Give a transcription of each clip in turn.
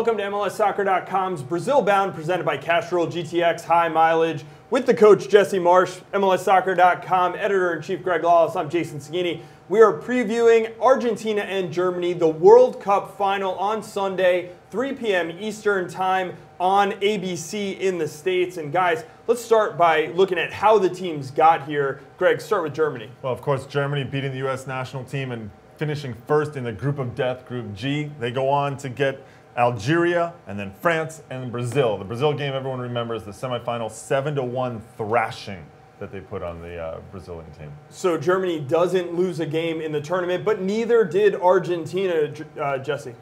Welcome to MLSsoccer.com's Brazil Bound, presented by Castrol GTX High Mileage. With the coach, Jesse Marsch, MLSsoccer.com, editor-in-chief Greg Lalas, I'm Jason Saghini. We are previewing Argentina and Germany, the World Cup final on Sunday, 3 p.m. Eastern Time on ABC in the States. And guys, let's start by looking at how the teams got here. Greg, start with Germany. Well, of course, Germany beating the U.S. national team and finishing first in the group of death, Group G. They go on to get Algeria, and then France, and Brazil. The Brazil game, everyone remembers the semifinal 7-1 thrashing that they put on the Brazilian team. So Germany doesn't lose a game in the tournament, but neither did Argentina, Jesse.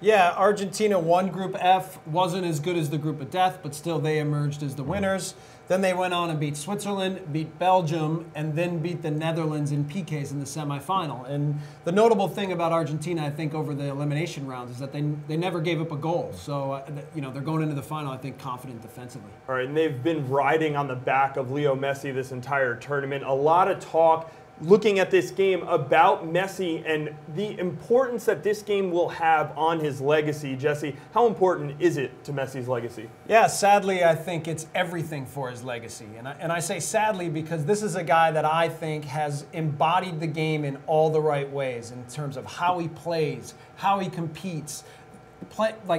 Yeah, Argentina won Group F, wasn't as good as the group of death, but still they emerged as the winners. Then they went on and beat Switzerland, beat Belgium, and then beat the Netherlands in PKs in the semifinal. And the notable thing about Argentina, I think, over the elimination rounds is that they never gave up a goal. So, they're going into the final, I think, confident defensively. All right, and they've been riding on the back of Leo Messi this entire tournament. A lot of talk looking at this game about Messi and the importance that this game will have on his legacy. Jesse, how important is it to Messi's legacy? Yeah, sadly, I think it's everything for his legacy. And I say sadly because this is a guy that I think has embodied the game in all the right ways in terms of how he plays, how he competes,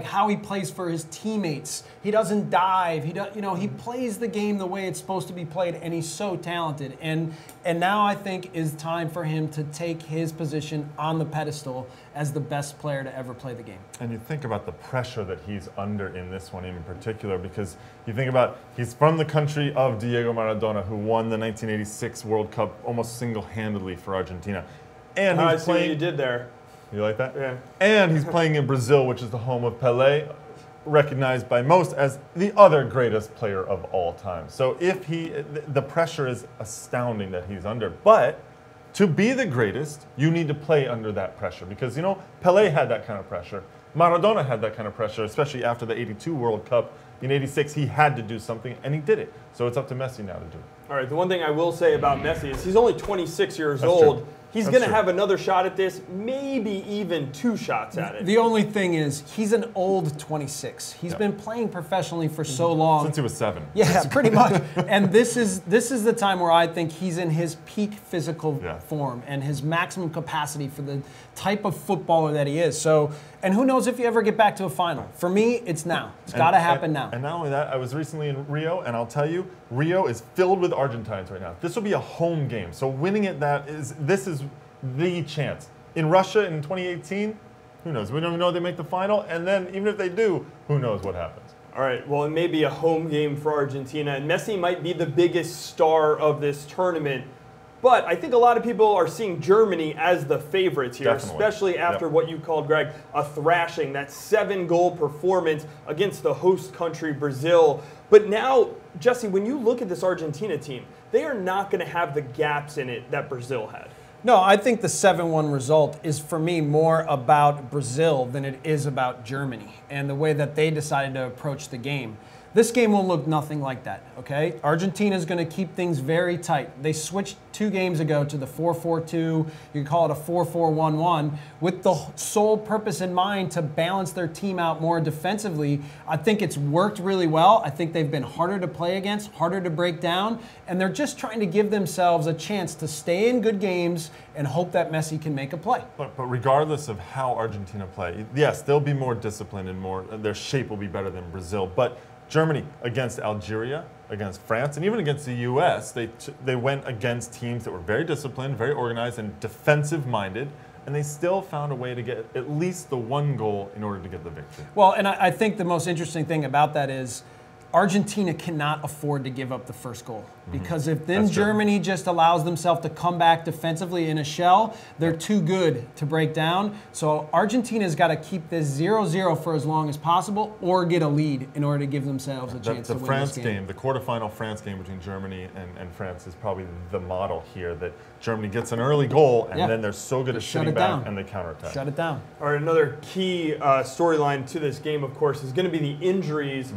how he plays for his teammates. He doesn't dive. He plays the game the way it's supposed to be played, and he's so talented. And now I think is time for him to take his position on the pedestal as the best player to ever play the game. And you think about the pressure that he's under in this one in particular, because you think about he's from the country of Diego Maradona, who won the 1986 World Cup almost single-handedly for Argentina. And I see what you did there. You like that? Yeah. And he's playing in Brazil, which is the home of Pelé, recognized by most as the other greatest player of all time. So the pressure is astounding that he's under. But to be the greatest, you need to play under that pressure. Because, Pelé had that kind of pressure. Maradona had that kind of pressure, especially after the 82 World Cup. In 86, he had to do something, and he did it. So it's up to Messi now to do it. All right, the one thing I will say about Messi is he's only 26 years That's old. True. He's going to have another shot at this, maybe even 2 shots at it. The only thing is, he's an old 26. He's been playing professionally for so long. Since he was 7. Yeah, pretty much. And this is the time where I think he's in his peak physical form and his maximum capacity for the type of footballer that he is. So, and who knows if you ever get back to a final. For me, it's now. It's got to happen now. And not only that, I was recently in Rio, and I'll tell you, Rio is filled with Argentines right now. This will be a home game. So winning it, this is the chance. In Russia in 2018, who knows? We don't even know they make the final, and then even if they do, who knows what happens. All right, well, it may be a home game for Argentina, and Messi might be the biggest star of this tournament. But I think a lot of people are seeing Germany as the favorites here, especially after what you called, Greg, a thrashing, that 7-goal performance against the host country, Brazil. But now, Jesse, when you look at this Argentina team, they are not going to have the gaps in it that Brazil had. No, I think the 7-1 result is, for me, more about Brazil than it is about Germany and the way that they decided to approach the game. This game will look nothing like that, okay? Argentina is going to keep things very tight. They switched 2 games ago to the 4-4-2, you can call it a 4-4-1-1, with the sole purpose in mind to balance their team out more defensively. I think it's worked really well. I think they've been harder to play against, harder to break down, and they're just trying to give themselves a chance to stay in good games and hope that Messi can make a play. But regardless of how Argentina play, yes, they'll be more disciplined and their shape will be better than Brazil, but Germany against Algeria, against France, and even against the U.S., they went against teams that were very disciplined, very organized, and defensive-minded, and they still found a way to get at least the 1 goal in order to get the victory. Well, and I think the most interesting thing about that is Argentina cannot afford to give up the first goal. Because if then Germany just allows themselves to come back defensively in a shell, they're too good to break down. So Argentina's got to keep this 0-0 for as long as possible or get a lead in order to give themselves a chance to win France this game. The quarterfinal France game between Germany and France is probably the model here, that Germany gets an early goal and then they're so good at sitting back and they counterattack. Shut it down. All right, another key storyline to this game, of course, is going to be the injuries.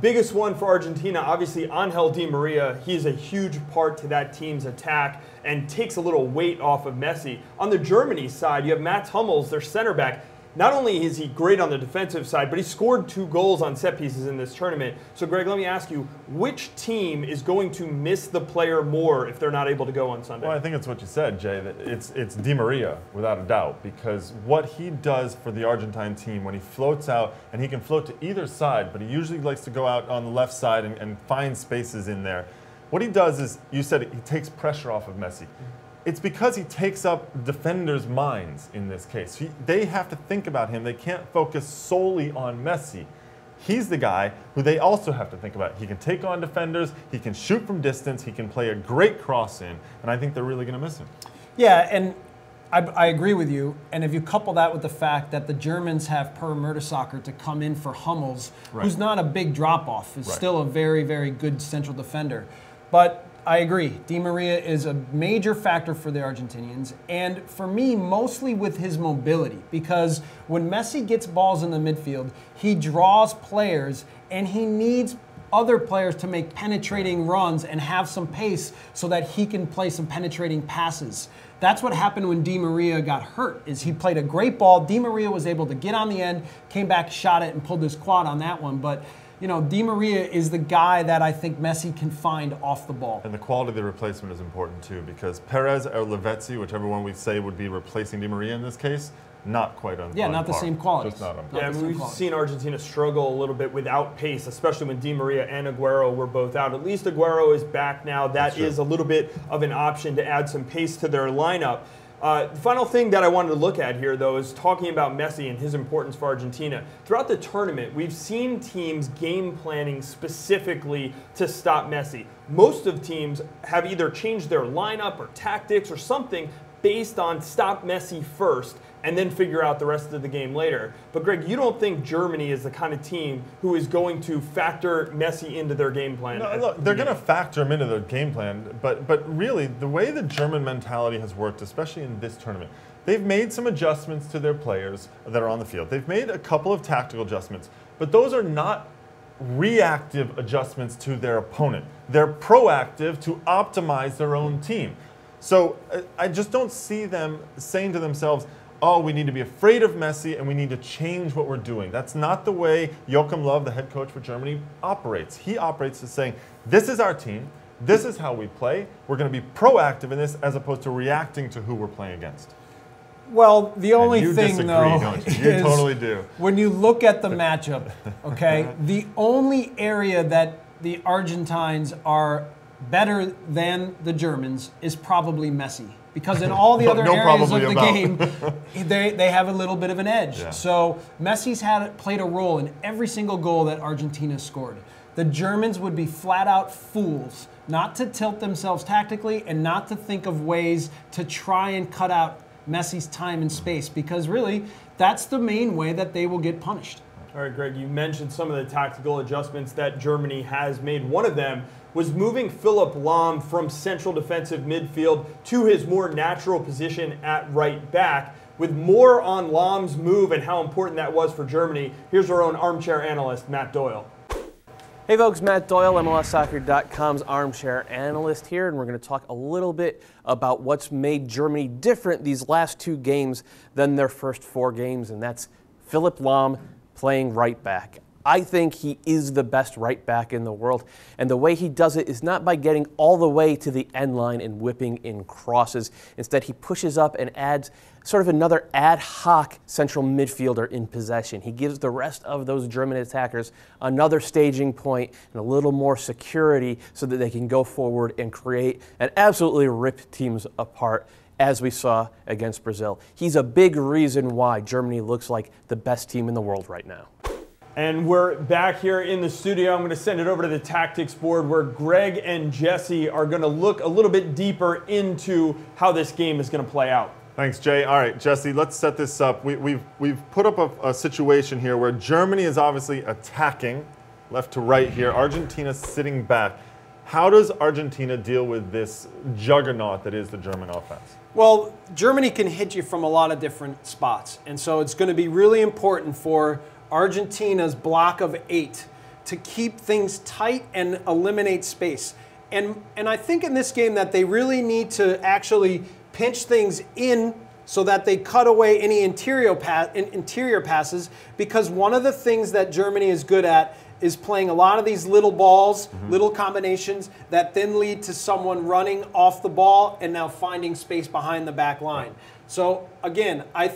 Biggest one for Argentina, obviously, Angel Di Maria. He's a huge part to that team's attack and takes a little weight off of Messi. On the Germany side, you have Mats Hummels, their center back. not only is he great on the defensive side, but he scored 2 goals on set pieces in this tournament. So, Greg, let me ask you, which team is going to miss the player more if they're not able to go on Sunday? Well, I think it's what you said, Jay, that it's Di Maria, without a doubt, because what he does for the Argentine team when he floats out, and he can float to either side, but he usually likes to go out on the left side and find spaces in there. What he does is, you said it, he takes pressure off of Messi. It's because he takes up defenders' minds in this case. They have to think about him. They can't focus solely on Messi. He's the guy who they also have to think about. He can take on defenders, he can shoot from distance, he can play a great cross in, and I think they're really going to miss him. Yeah, and I agree with you. And if you couple that with the fact that the Germans have Per Mertesacker to come in for Hummels, who's not a big drop-off, is still a very, very good central defender. But I agree. Di Maria is a major factor for the Argentinians, and for me, mostly with his mobility, because when Messi gets balls in the midfield, he draws players, and he needs other players to make penetrating runs and have some pace so that he can play some penetrating passes. That's what happened when Di Maria got hurt, is he played a great ball. Di Maria was able to get on the end, came back, shot it, and pulled his quad on that one, but you know, Di Maria is the guy that I think Messi can find off the ball. And the quality of the replacement is important too, because Perez or Lavezzi, whichever one we say would be replacing Di Maria in this case, not quite on Yeah, not par. the same quality. Just not on par. Yeah, we've seen Argentina struggle a little bit without pace, especially when Di Maria and Aguero were both out. At least Aguero is back now. That is a little bit of an option to add some pace to their lineup. The final thing that I wanted to look at here, though, is talking about Messi and his importance for Argentina. Throughout the tournament, we've seen teams game planning specifically to stop Messi. Most of teams have either changed their lineup or tactics or something based on stop Messi first and then figure out the rest of the game later. But Greg, you don't think Germany is the kind of team who is going to factor Messi into their game plan? No, look, they're going to factor him into their game plan, but really, the way the German mentality has worked, especially in this tournament, they've made some adjustments to their players that are on the field. They've made a couple of tactical adjustments, but those are not reactive adjustments to their opponent. They're proactive to optimize their own team. So I just don't see them saying to themselves, oh, we need to be afraid of Messi and we need to change what we're doing. That's not the way Joachim Löw, the head coach for Germany, operates. He operates as saying, this is our team, this is how we play, we're going to be proactive in this as opposed to reacting to who we're playing against. Well, the only you thing, disagree, though, don't you? You totally do. When you look at the matchup, okay, the only area that the Argentines are better than the Germans is probably Messi. Because in all the other areas of the game, they have a little bit of an edge. Yeah. So Messi's played a role in every single goal that Argentina scored. The Germans would be flat out fools not to tilt themselves tactically and not to think of ways to try and cut out Messi's time and space, because really that's the main way that they will get punished. All right, Greg, you mentioned some of the tactical adjustments that Germany has made. One of them was moving Philipp Lahm from central defensive midfield to his more natural position at right back. With more on Lahm's move and how important that was for Germany, here's our own armchair analyst, Matt Doyle. Hey folks, Matt Doyle, MLSsoccer.com's armchair analyst here, and we're going to talk a little bit about what's made Germany different these last 2 games than their first 4 games, and that's Philipp Lahm playing right back. I think he is the best right back in the world, and the way he does it is not by getting all the way to the end line and whipping in crosses. Instead, he pushes up and adds sort of another ad hoc central midfielder in possession. He gives the rest of those German attackers another staging point and a little more security so that they can go forward and create and absolutely rip teams apart, as we saw against Brazil. He's a big reason why Germany looks like the best team in the world right now. And we're back here in the studio. I'm going to send it over to the tactics board where Greg and Jesse are going to look a little bit deeper into how this game is going to play out. Thanks, Jay. All right, Jesse, let's set this up. We've put up a situation here where Germany is obviously attacking left to right here. Argentina's sitting back. How does Argentina deal with this juggernaut that is the German offense? Well, Germany can hit you from a lot of different spots. And so it's going to be really important for Argentina's block of 8 to keep things tight and eliminate space. And I think in this game that they really need to actually pinch things in so that they cut away any interior passes, because one of the things that Germany is good at is playing a lot of these little balls, little combinations that then lead to someone running off the ball and now finding space behind the back line. So again, I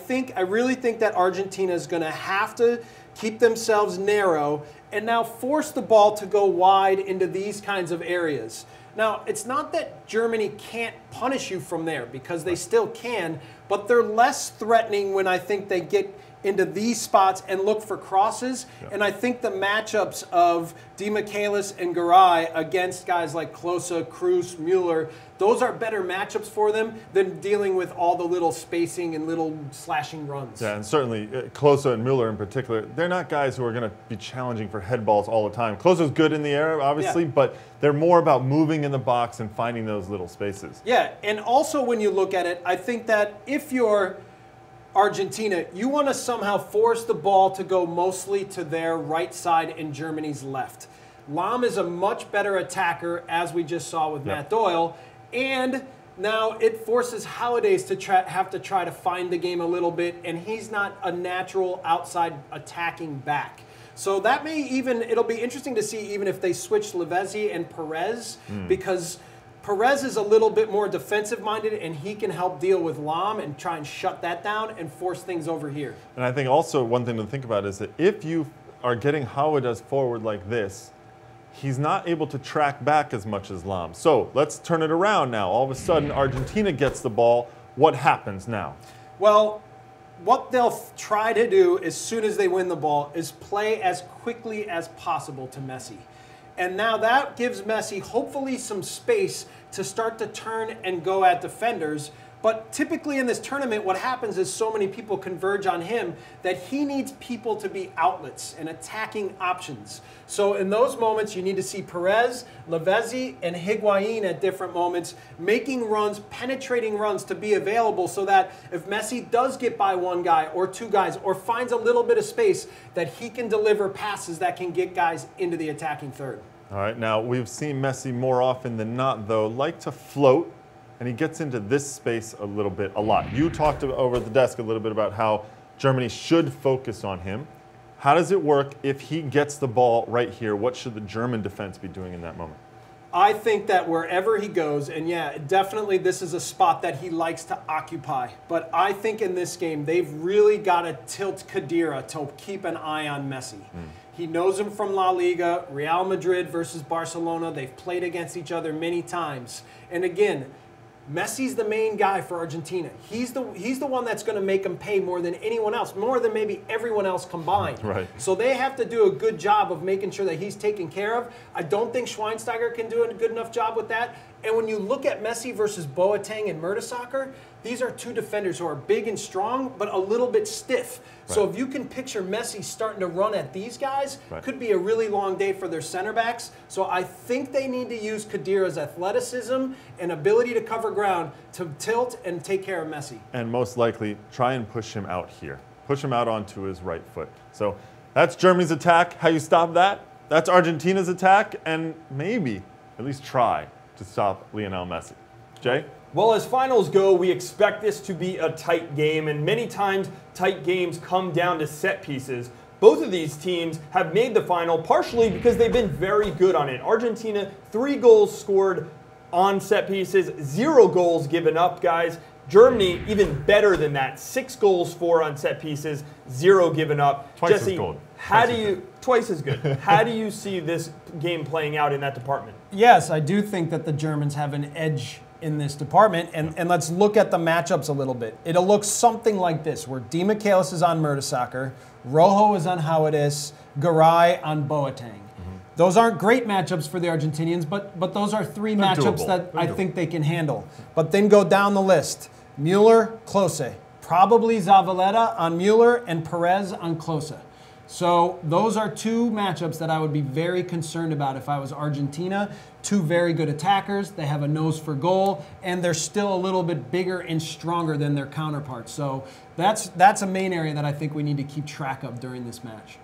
really think that Argentina is going to have to keep themselves narrow and now force the ball to go wide into these kinds of areas. Now, it's not that Germany can't punish you from there, because they still can, but they're less threatening when I think they get into these spots and look for crosses. And I think the matchups of Di Michaelis and Garay against guys like Klose, Kroos, Müller, those are better matchups for them than dealing with all the little spacing and little slashing runs. Yeah, and certainly Klose and Müller in particular, they're not guys who are going to be challenging for head balls all the time. Klose is good in the air, obviously, but they're more about moving in the box and finding those little spaces. Yeah, and also when you look at it, I think that if you're Argentina, you want to somehow force the ball to go mostly to their right side and Germany's left. Lahm is a much better attacker, as we just saw with Matt Doyle, and now it forces Holidays to have to try to find the game a little bit, and he's not a natural outside attacking back. So that may even, it'll be interesting to see even if they switch Lavezzi and Perez, because Perez is a little bit more defensive-minded, and he can help deal with Lahm and try and shut that down and force things over here. And I think also one thing to think about is that if you are getting Holidays forward like this, he's not able to track back as much as Lahm. So let's turn it around now. All of a sudden, Argentina gets the ball. What happens now? Well, what they'll try to do as soon as they win the ball is play as quickly as possible to Messi. And now that gives Messi hopefully some space to start to turn and go at defenders. But typically in this tournament, what happens is so many people converge on him that he needs people to be outlets and attacking options. So in those moments, you need to see Perez, Lavezzi, and Higuain at different moments making runs, penetrating runs to be available, so that if Messi does get by one guy or two guys or finds a little bit of space, that he can deliver passes that can get guys into the attacking third. All right, now we've seen Messi more often than not, though, like to float, and he gets into this space a lot. You talked over the desk a little bit about how Germany should focus on him. How does it work if he gets the ball right here? What should the German defense be doing in that moment? I think that wherever he goes, and yeah, definitely this is a spot that he likes to occupy, but I think in this game they've really got to tilt Khedira to keep an eye on Messi. He knows him from La Liga, Real Madrid versus Barcelona. They've played against each other many times. And again, Messi's the main guy for Argentina. He's the one that's going to make them pay more than anyone else, more than maybe everyone else combined. Right. So they have to do a good job of making sure that he's taken care of. I don't think Schweinsteiger can do a good enough job with that. And when you look at Messi versus Boateng and Mertesacker, these are two defenders who are big and strong, but a little bit stiff. Right. So if you can picture Messi starting to run at these guys, could be a really long day for their center backs. So I think they need to use Khedira's athleticism and ability to cover ground to tilt and take care of Messi. And most likely, try and push him out here. Push him out onto his right foot. So that's Germany's attack. How you stop that? That's Argentina's attack, and maybe at least try to stop Lionel Messi. Jay? Well, as finals go, we expect this to be a tight game, and many times tight games come down to set pieces. Both of these teams have made the final partially because they've been very good on it. Argentina, 3 goals scored on set pieces, 0 goals given up, guys. Germany, even better than that, 6 goals for on set pieces, 0 given up. Twice Jesse, as good. Twice as good. How do you see this game playing out in that department? Yes, I do think that the Germans have an edge in this department, and let's look at the matchups a little bit. It'll look something like this, where Di Michaelis is on Mertesacker, Rojo is on Hauides, Garay on Boateng. Those aren't great matchups for the Argentinians, but those are 3 matchups that I think they can handle. But then go down the list. Müller, Klose. Probably Zavaleta on Müller and Perez on Klose. So those are 2 matchups that I would be very concerned about if I was Argentina. 2 very good attackers. They have a nose for goal, and they're still a little bit bigger and stronger than their counterparts. So that's a main area that I think we need to keep track of during this match.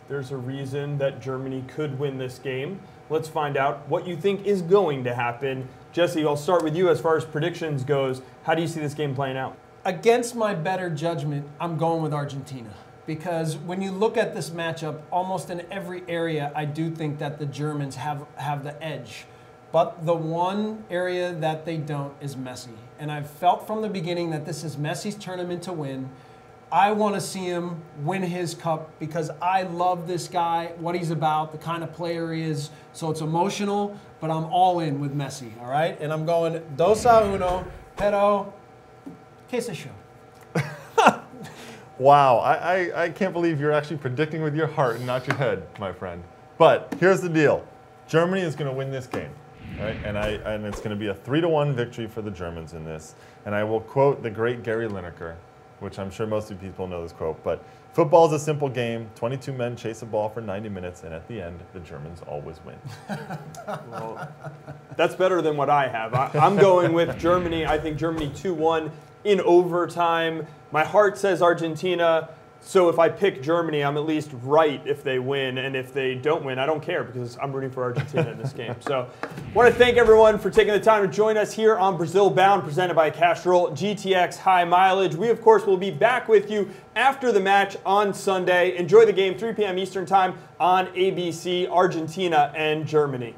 There's a reason that Germany could win this game. Let's find out what you think is going to happen. Jesse, I'll start with you as far as predictions goes. How do you see this game playing out? Against my better judgment, I'm going with Argentina. Because when you look at this matchup, almost in every area, I do think that the Germans have the edge. But the one area that they don't is Messi. And I've felt from the beginning that this is Messi's tournament to win. I want to see him win his cup because I love this guy, what he's about, the kind of player he is. So it's emotional, but I'm all in with Messi, all right? And I'm going 2-1, pero que se yo. Wow, I can't believe you're actually predicting with your heart and not your head, my friend. But here's the deal. Germany is going to win this game, right? And it's going to be a 3-1 victory for the Germans in this. And I will quote the great Gary Lineker, which I'm sure most of you people know this quote, but football is a simple game. 22 men chase a ball for 90 minutes, and at the end, the Germans always win. Well, that's better than what I have. I'm going with Germany. I think Germany 2-1 in overtime. My heart says Argentina, so if I pick Germany, I'm at least right if they win, and if they don't win, I don't care because I'm rooting for Argentina in this game. So I want to thank everyone for taking the time to join us here on Brazil Bound, presented by Castrol GTX High Mileage. We, of course, will be back with you after the match on Sunday. Enjoy the game, 3 p.m. Eastern Time on ABC, Argentina and Germany.